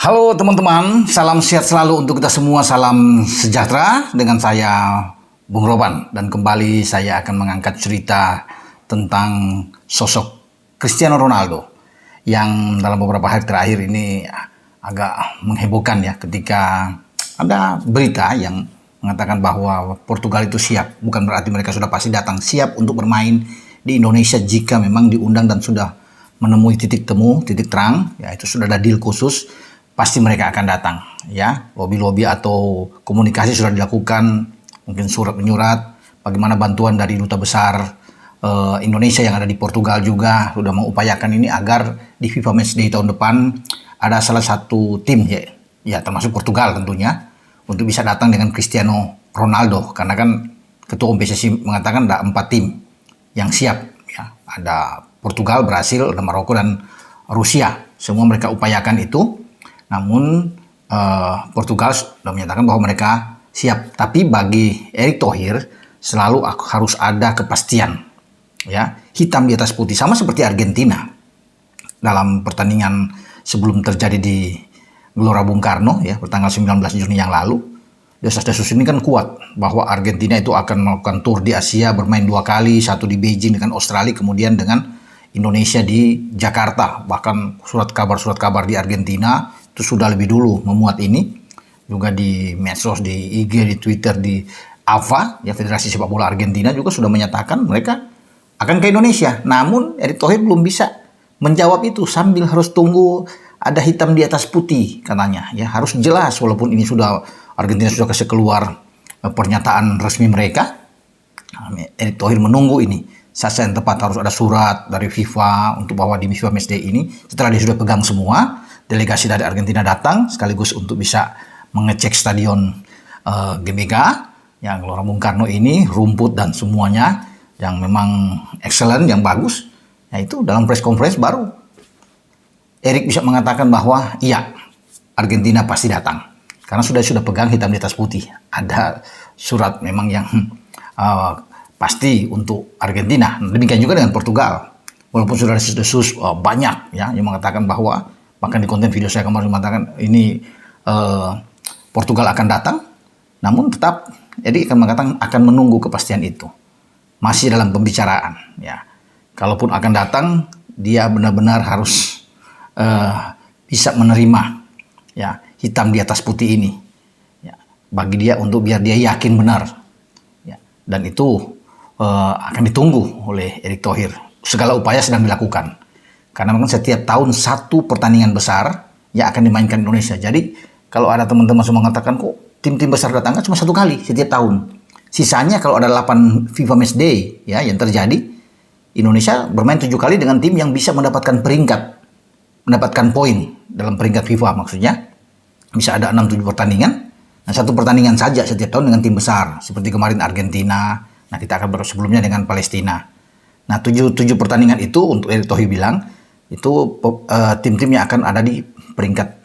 Halo teman-teman, salam sehat selalu untuk kita semua, salam sejahtera dengan saya Bung Roban. Dan kembali saya akan mengangkat cerita tentang sosok Cristiano Ronaldo yang dalam beberapa hari terakhir ini agak menghebohkan ya, ketika ada berita yang mengatakan bahwa Portugal itu siap. Bukan berarti mereka sudah pasti datang, siap untuk bermain di Indonesia jika memang diundang dan sudah menemui titik temu, titik terang, ya itu sudah ada deal khusus. Pasti mereka akan datang, ya. Lobby-lobby atau komunikasi sudah dilakukan, mungkin surat menyurat, bagaimana bantuan dari duta besar Indonesia yang ada di Portugal juga sudah mengupayakan ini agar di FIFA Matchday tahun depan ada salah satu tim, ya termasuk Portugal tentunya, untuk bisa datang dengan Cristiano Ronaldo, karena kan Ketua Umum PSSI mengatakan ada 4 tim yang siap, ya. Ada Portugal, Brasil, ada Maroko dan Rusia, semua mereka upayakan itu. Namun Portugal sudah menyatakan bahwa mereka siap. Tapi bagi Erick Thohir selalu harus ada kepastian, ya, hitam di atas putih, sama seperti Argentina dalam pertandingan sebelum terjadi di Gelora Bung Karno, ya, pertanggal 19 Juni yang lalu. Desas-desus ini kan kuat bahwa Argentina itu akan melakukan tour di Asia, bermain 2 kali, satu di Beijing dengan Australia, kemudian dengan Indonesia di Jakarta. Bahkan surat kabar di Argentina itu sudah lebih dulu memuat ini, juga di medsos, di IG, di Twitter, di AFA, ya, Federasi Sepak Bola Argentina juga sudah menyatakan mereka akan ke Indonesia. Namun Erick Thohir belum bisa menjawab itu, sambil harus tunggu ada hitam di atas putih katanya, ya, harus jelas. Walaupun ini sudah Argentina sudah kasih keluar pernyataan resmi mereka, Erick Thohir menunggu ini saat yang tepat, harus ada surat dari FIFA untuk bahwa di FIFA Matchday ini, setelah dia sudah pegang semua, delegasi dari Argentina datang sekaligus untuk bisa mengecek stadion GBK yang Gelora Bung Karno ini, rumput dan semuanya yang memang excellent, yang bagus. Nah, itu dalam press conference baru Erick bisa mengatakan bahwa iya, Argentina pasti datang karena sudah pegang hitam di atas putih, ada surat memang yang pasti untuk Argentina. Demikian juga dengan Portugal, walaupun sudah desus banyak, ya, yang mengatakan bahwa, bahkan di konten video saya kemarin mengatakan ini Portugal akan datang, namun tetap Erick akan mengatakan akan menunggu kepastian itu, masih dalam pembicaraan, ya. Kalaupun akan datang, dia benar-benar harus bisa menerima, ya, hitam di atas putih ini, ya, bagi dia, untuk biar dia yakin benar, ya. Dan itu akan ditunggu oleh Erick Thohir. Segala upaya sedang dilakukan, karena memang setiap tahun satu pertandingan besar yang akan dimainkan Indonesia. Jadi kalau ada teman-teman semua mengatakan kok tim-tim besar datang, kan cuma 1 kali setiap tahun. Sisanya kalau ada 8 FIFA Matchday, ya, yang terjadi, Indonesia bermain 7 kali dengan tim yang bisa mendapatkan peringkat, mendapatkan poin dalam peringkat FIFA, maksudnya bisa ada 6-7 pertandingan. Nah, 1 pertandingan saja setiap tahun dengan tim besar, seperti kemarin Argentina. Nah, kita akan sebelumnya dengan Palestina. Nah, 7 pertandingan itu untuk Erick Thohir bilang itu tim-tim yang akan ada di peringkat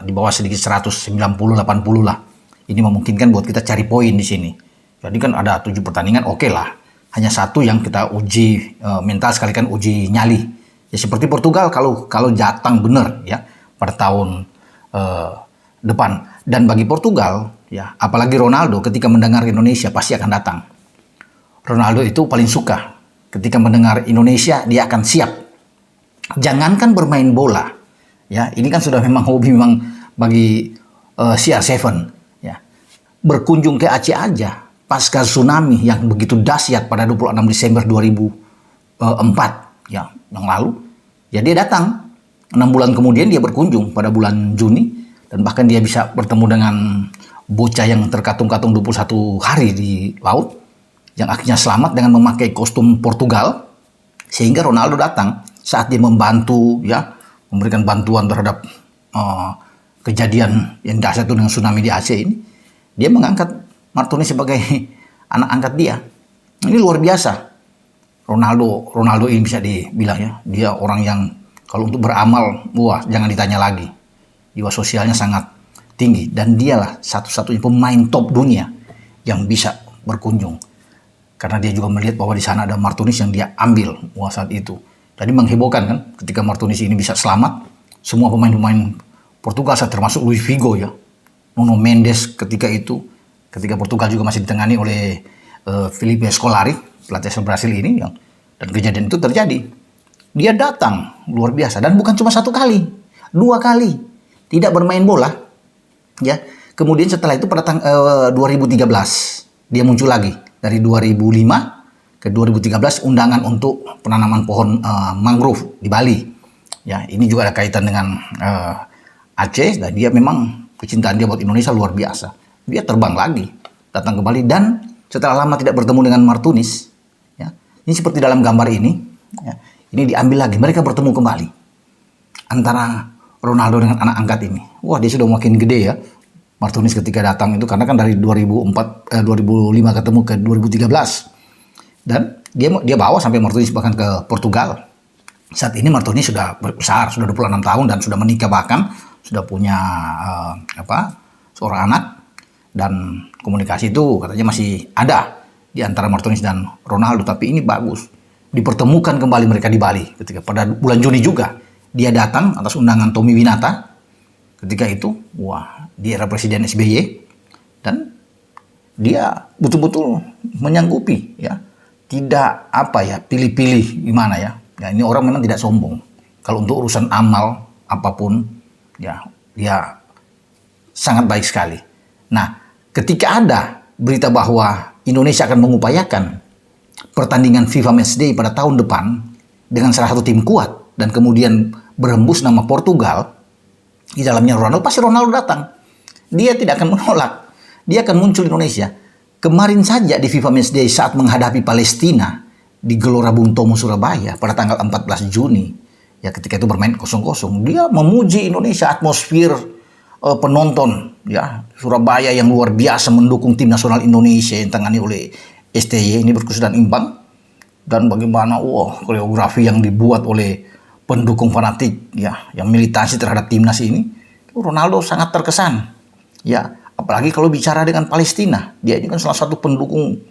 di bawah sedikit 190-80 lah. Ini memungkinkan buat kita cari poin di sini. Jadi kan ada 7 pertandingan, oke lah. Hanya 1 yang kita uji mental, sekalikan uji nyali. Ya seperti Portugal kalau datang benar, ya, pada tahun depan. Dan bagi Portugal, ya, apalagi Ronaldo, ketika mendengar Indonesia pasti akan datang. Ronaldo itu paling suka ketika mendengar Indonesia, dia akan siap. Jangankan bermain bola, ya, ini kan sudah memang hobi memang bagi CR7, ya. Berkunjung ke Aceh aja pasca tsunami yang begitu dahsyat pada 26 Desember 2004, ya, yang lalu, ya, dia datang. 6 bulan kemudian dia berkunjung pada bulan Juni, dan bahkan dia bisa bertemu dengan bocah yang terkatung-katung 21 hari di laut, yang akhirnya selamat dengan memakai kostum Portugal, sehingga Ronaldo datang saat dia membantu, ya, memberikan bantuan terhadap kejadian yang dahsyat itu dengan tsunami di Aceh ini. Dia mengangkat Martinez sebagai anak angkat dia. Ini luar biasa. Ronaldo ini bisa dibilang, ya, dia orang yang kalau untuk beramal, wah, jangan ditanya lagi. Jiwa sosialnya sangat tinggi, dan dialah satu-satunya pemain top dunia yang bisa berkunjung. Karena dia juga melihat bahwa di sana ada Martinez yang dia ambil saat itu. Jadi menghebohkan kan ketika Martinez ini bisa selamat. Semua pemain-pemain Portugal, termasuk Luis Figo ya, Nuno Mendes ketika Portugal juga masih ditangani oleh Felipe Scolari, pelatih asal Brasil ini, yang dan kejadian itu terjadi. Dia datang luar biasa dan bukan cuma 1 kali, 2 kali tidak bermain bola, ya. Kemudian setelah itu pada 2013 dia muncul lagi, dari 2005 ke 2013 undangan untuk penanaman pohon mangrove di Bali. Ya, ini juga ada kaitan dengan Aceh, dan dia memang kecintaan dia buat Indonesia luar biasa. Dia terbang lagi, datang ke Bali, dan setelah lama tidak bertemu dengan Martinez, ya, ini seperti dalam gambar ini, ya, ini diambil lagi, mereka bertemu kembali antara Ronaldo dengan anak angkat ini. Wah, dia sudah makin gede ya, Martinez ketika datang itu, karena kan dari 2005 ketemu ke 2013, dan dia bawa sampai Martinez bahkan ke Portugal. Saat ini Martinez sudah besar, sudah 26 tahun dan sudah menikah, bahkan sudah punya seorang anak, dan komunikasi itu katanya masih ada di antara Martinez dan Ronaldo. Tapi ini bagus, dipertemukan kembali mereka di Bali ketika pada bulan Juni juga. Dia datang atas undangan Tommy Winata ketika itu, wah, di era Presiden SBY, dan dia betul-betul menyanggupi ya, tidak pilih-pilih gimana ya. Ya, ini orang memang tidak sombong. Kalau untuk urusan amal apapun, ya dia sangat baik sekali. Nah, ketika ada berita bahwa Indonesia akan mengupayakan pertandingan FIFA Matchday pada tahun depan dengan salah satu tim kuat, dan kemudian berhembus nama Portugal, di dalamnya Ronaldo, pasti Ronaldo datang. Dia tidak akan menolak. Dia akan muncul di Indonesia. Kemarin saja di FIFA Matchday saat menghadapi Palestina di Gelora Bung Tomo Surabaya pada tanggal 14 Juni, ya, ketika itu bermain 0-0, dia memuji Indonesia, atmosfer penonton ya Surabaya yang luar biasa mendukung tim nasional Indonesia yang ditangani oleh STY ini berkesudahan imbang, dan bagaimana koreografi yang dibuat oleh pendukung fanatik ya yang militansi terhadap timnas ini. Ronaldo sangat terkesan ya, apalagi kalau bicara dengan Palestina. Dia ini kan salah satu pendukung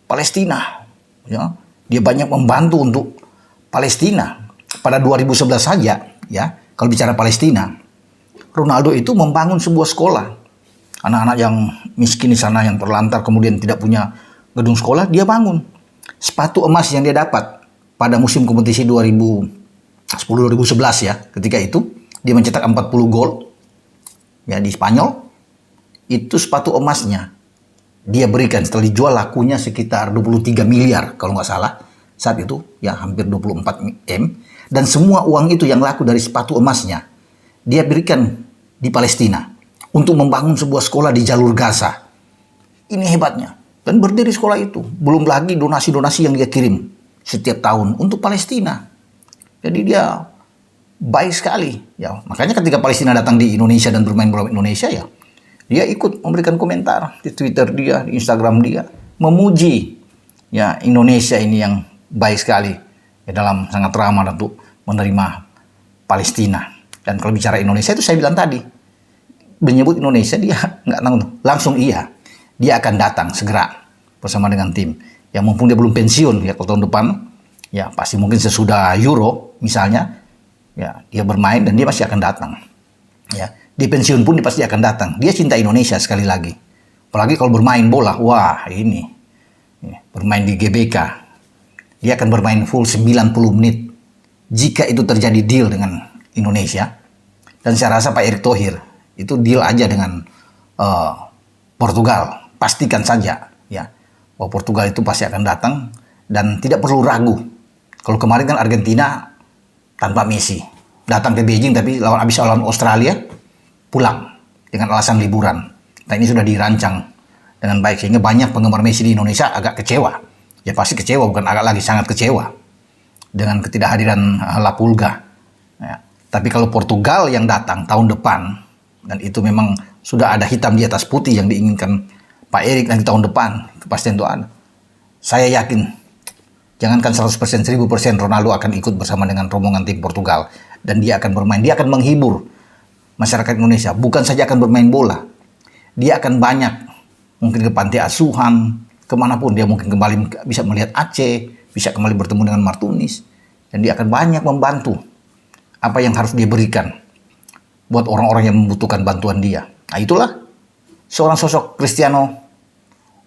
Palestina ya. Dia banyak membantu untuk Palestina. Pada 2011 saja, ya, kalau bicara Palestina, Ronaldo itu membangun sebuah sekolah. Anak-anak yang miskin di sana, yang terlantar, kemudian tidak punya gedung sekolah, dia bangun. Sepatu emas yang dia dapat pada musim kompetisi 2010-2011 ya, ketika itu, dia mencetak 40 gol ya di Spanyol. Itu sepatu emasnya dia berikan setelah dijual, lakunya sekitar 23 miliar kalau nggak salah saat itu ya, hampir 24 M, dan semua uang itu yang laku dari sepatu emasnya dia berikan di Palestina untuk membangun sebuah sekolah di jalur Gaza. Ini hebatnya, dan berdiri sekolah itu, belum lagi donasi-donasi yang dia kirim setiap tahun untuk Palestina. Jadi dia baik sekali ya. Makanya ketika Palestina datang di Indonesia dan bermain bola Indonesia ya, dia ikut memberikan komentar di Twitter dia, di Instagram dia, memuji ya Indonesia ini yang baik sekali ya, dalam sangat ramah untuk menerima Palestina. Dan kalau bicara Indonesia itu saya bilang tadi, menyebut Indonesia dia nggak langsung iya, dia akan datang segera bersama dengan tim. Ya mumpung dia belum pensiun ya, kalau tahun depan ya pasti mungkin sesudah Euro misalnya ya dia bermain, dan dia masih akan datang ya. Di pensiun pun dia pasti akan datang. Dia cinta Indonesia sekali lagi. Apalagi kalau bermain bola. Wah ini. Bermain di GBK. Dia akan bermain full 90 menit. Jika itu terjadi deal dengan Indonesia. Dan saya rasa Pak Erick Thohir itu deal aja dengan Portugal. Pastikan saja ya, bahwa Portugal itu pasti akan datang. Dan tidak perlu ragu. Kalau kemarin kan Argentina tanpa Messi. Datang ke Beijing tapi habis lawan Australia pulang dengan alasan liburan. Nah ini sudah dirancang dengan baik, sehingga banyak penggemar Messi di Indonesia agak kecewa. Ya pasti kecewa, bukan agak lagi, sangat kecewa dengan ketidakhadiran La Pulga. Ya. Tapi kalau Portugal yang datang tahun depan, dan itu memang sudah ada hitam di atas putih yang diinginkan Pak Erick nanti tahun depan, kepastian itu ada. Saya yakin, jangankan 100%, 1000% Ronaldo akan ikut bersama dengan rombongan tim Portugal. Dan dia akan bermain, dia akan menghibur masyarakat Indonesia. Bukan saja akan bermain bola, dia akan banyak mungkin ke panti asuhan, kemanapun dia mungkin kembali bisa melihat Aceh, bisa kembali bertemu dengan Martinez, dan dia akan banyak membantu apa yang harus dia berikan buat orang-orang yang membutuhkan bantuan dia. Nah, itulah seorang sosok Cristiano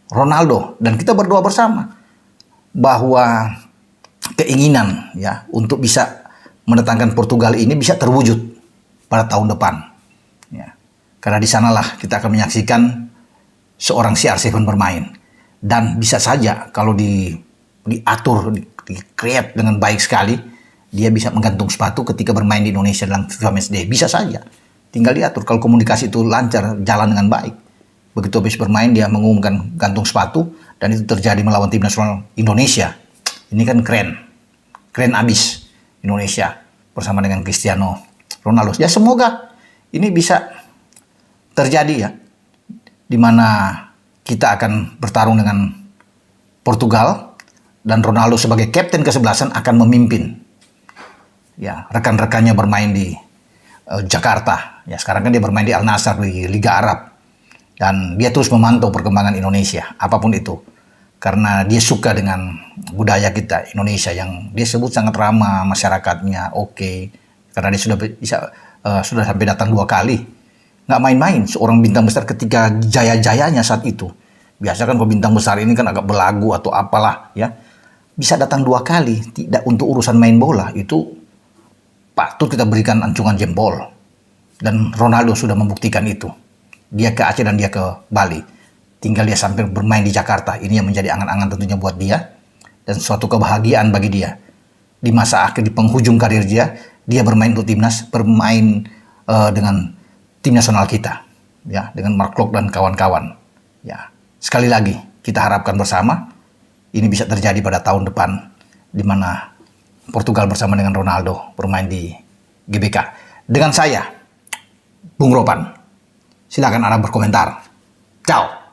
Ronaldo, dan kita berdoa bersama bahwa keinginan ya untuk bisa mendatangkan Portugal ini bisa terwujud pada tahun depan. Ya. Karena di sanalah kita akan menyaksikan seorang CR7 bermain, dan bisa saja kalau diatur, di-create dengan baik sekali, dia bisa menggantung sepatu ketika bermain di Indonesia dalam FIFA Matchday. Bisa saja. Tinggal diatur. Kalau komunikasi itu lancar, jalan dengan baik. Begitu habis bermain, dia mengumumkan gantung sepatu, dan itu terjadi melawan tim nasional Indonesia. Ini kan keren. Keren abis Indonesia bersama dengan Cristiano Ronaldo. Ya semoga ini bisa terjadi ya. Di mana kita akan bertarung dengan Portugal, dan Ronaldo sebagai kapten kesebelasan akan memimpin ya rekan-rekannya bermain di Jakarta. Ya sekarang kan dia bermain di Al Nassr di Liga Arab, dan dia terus memantau perkembangan Indonesia apapun itu, karena dia suka dengan budaya kita Indonesia yang dia sebut sangat ramah masyarakatnya. Oke. Karena dia sudah sampai datang 2 kali. Nggak main-main seorang bintang besar ketika jaya-jayanya saat itu. Biasa kan kalau bintang besar ini kan agak belagu atau apalah ya. Bisa datang 2 kali, tidak untuk urusan main bola, itu patut kita berikan acungan jempol. Dan Ronaldo sudah membuktikan itu. Dia ke Aceh dan dia ke Bali. Tinggal dia sampai bermain di Jakarta. Ini yang menjadi angan-angan tentunya buat dia. Dan suatu kebahagiaan bagi dia. Di masa akhir, di penghujung karir dia bermain untuk timnas, bermain dengan tim nasional kita. Ya, dengan Mark Klok dan kawan-kawan. Ya, sekali lagi kita harapkan bersama ini bisa terjadi pada tahun depan, di mana Portugal bersama dengan Ronaldo bermain di GBK. Dengan saya, Bung Ropan. Silakan Anda berkomentar. Ciao.